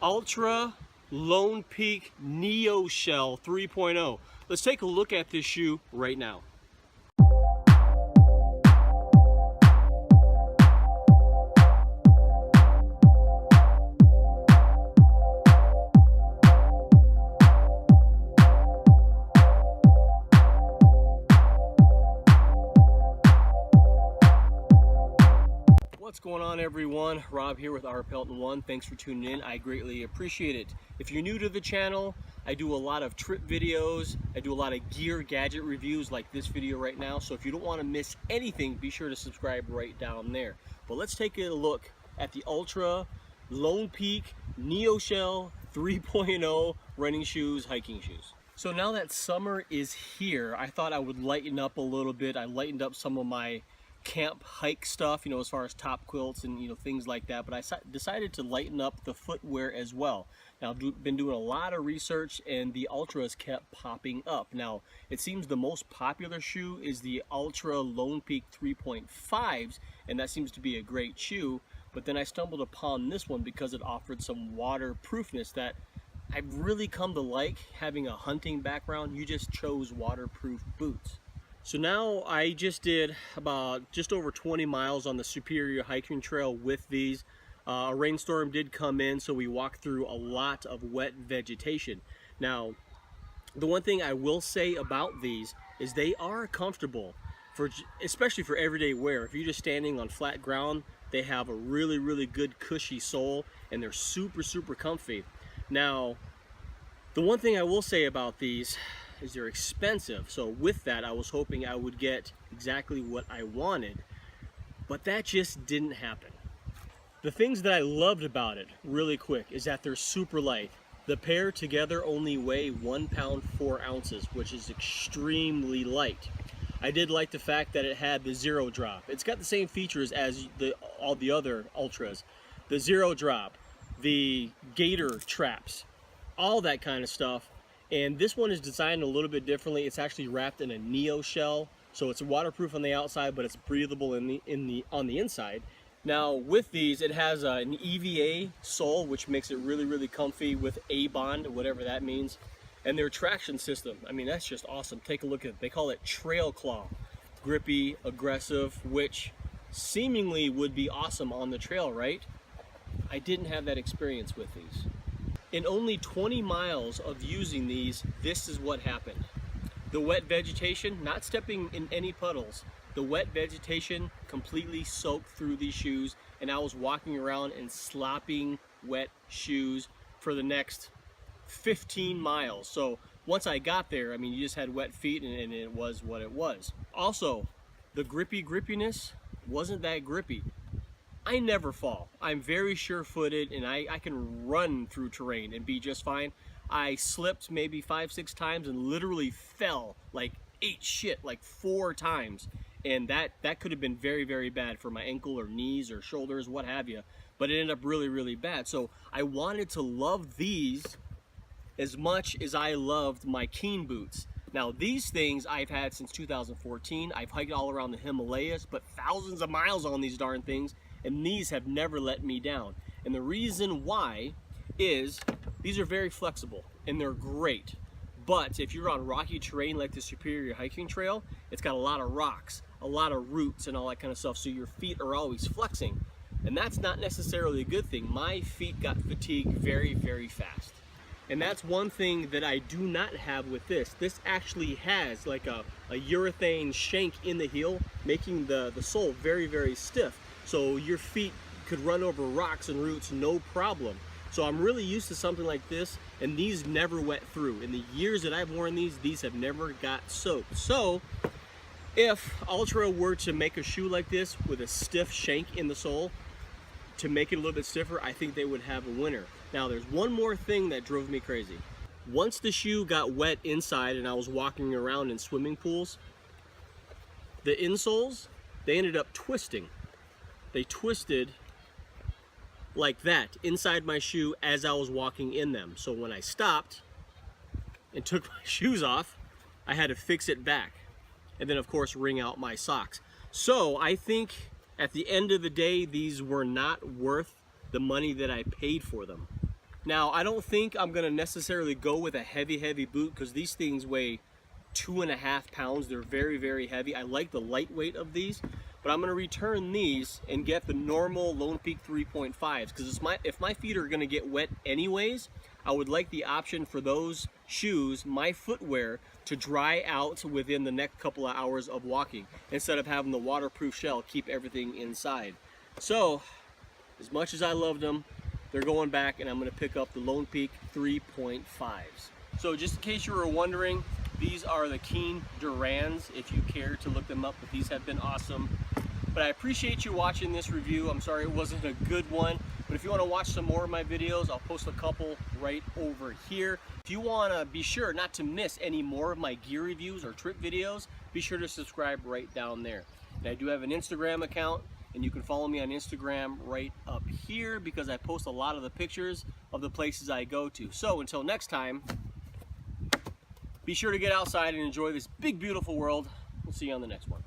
Altra Lone Peak Neoshell 3.0. Let's take a look at this shoe right now. What's going on, everyone? Rob here with R.Pelton1. Thanks for tuning in. I greatly appreciate it. If you're new to the channel, I do a lot of trip videos. I do a lot of gear gadget reviews like this video right now. So if you don't want to miss anything, be sure to subscribe right down there. But let's take a look at the Altra Lone Peak Neoshell 3.0 running shoes, hiking shoes. So now that summer is here, I thought I would lighten up a little bit. I lightened up some of my camp hike stuff, as far as top quilts and things like that, but I decided to lighten up the footwear as well. Now I've been doing a lot of research and the Ultras kept popping up. Now it seems the most popular shoe is the Altra Lone Peak 3.5s, and that seems to be a great shoe, but then I stumbled upon this one because it offered some waterproofness that I've really come to like. Having a hunting background, you just chose waterproof boots. So now I just did about just over 20 miles on the Superior hiking trail with these. A rainstorm did come in, so we walked through a lot of wet vegetation. Now, the one thing I will say about these is they are comfortable, especially for everyday wear. If you're just standing on flat ground, they have a really good cushy sole and they're super comfy. Now, the one thing I will say about these is they're expensive. So with that, I was hoping I would get exactly what I wanted, but that just didn't happen. The things that I loved about it, really quick, is that they're super light. The pair together only weigh 1 pound 4 ounces, which is extremely light. I did like the fact that it had the zero drop. It's got the same features as all the other Ultras. The zero drop, the gator traps, all that kind of stuff. And this one is designed a little bit differently. It's actually wrapped in a Neoshell, so it's waterproof on the outside, but it's breathable on the inside. Now with these, it has an EVA sole, which makes it really comfy with A-bond, whatever that means. And their traction system, I mean, that's just awesome. Take a look at it. They call it Trail Claw. Grippy, aggressive, which seemingly would be awesome on the trail, right? I didn't have that experience with these. In only 20 miles of using these, this is what happened. The wet vegetation, not stepping in any puddles, the wet vegetation completely soaked through these shoes, and I was walking around in slopping wet shoes for the next 15 miles. So once I got there, I mean, you just had wet feet and it was what it was. Also, the grippiness wasn't that grippy. I never fall. I'm very sure-footed and I can run through terrain and be just fine. I slipped maybe 5-6 times and literally fell, like ate shit like 4 times. And that could have been very bad for my ankle or knees or shoulders, what have you. But it ended up really bad. So I wanted to love these as much as I loved my Keen boots. Now these things I've had since 2014. I've hiked all around the Himalayas, but thousands of miles on these darn things. And these have never let me down. And the reason why is these are very flexible and they're great. But if you're on rocky terrain like the Superior hiking trail, it's got a lot of rocks, a lot of roots and all that kind of stuff, so your feet are always flexing. And that's not necessarily a good thing. My feet got fatigued very fast. And that's one thing that I do not have with this. This actually has like a urethane shank in the heel, making the sole very stiff. So your feet could run over rocks and roots no problem. So I'm really used to something like this, and these never wet through. In the years that I've worn these have never got soaked. So if Altra were to make a shoe like this with a stiff shank in the sole to make it a little bit stiffer, I think they would have a winner. Now there's one more thing that drove me crazy. Once the shoe got wet inside and I was walking around in swimming pools, the insoles, they ended up twisting. They twisted like that inside my shoe as I was walking in them. So when I stopped and took my shoes off, I had to fix it back. And then of course wring out my socks. So I think at the end of the day, these were not worth the money that I paid for them. Now, I don't think I'm gonna necessarily go with a heavy boot because these things weigh 2.5 pounds. They're very heavy. I like the lightweight of these, but I'm gonna return these and get the normal Lone Peak 3.5s because if my feet are gonna get wet anyways, I would like the option for those shoes, my footwear, to dry out within the next couple of hours of walking instead of having the waterproof shell keep everything inside. So, as much as I loved them, they're going back, and I'm going to pick up the Lone Peak 3.5s. So just in case you were wondering, these are the Keen Durans, if you care to look them up, but these have been awesome. But I appreciate you watching this review. I'm sorry it wasn't a good one, but if you want to watch some more of my videos, I'll post a couple right over here. If you want to be sure not to miss any more of my gear reviews or trip videos, be sure to subscribe right down there. And I do have an Instagram account, and you can follow me on Instagram right up here because I post a lot of the pictures of the places I go to. So until next time, be sure to get outside and enjoy this big, beautiful world. We'll see you on the next one.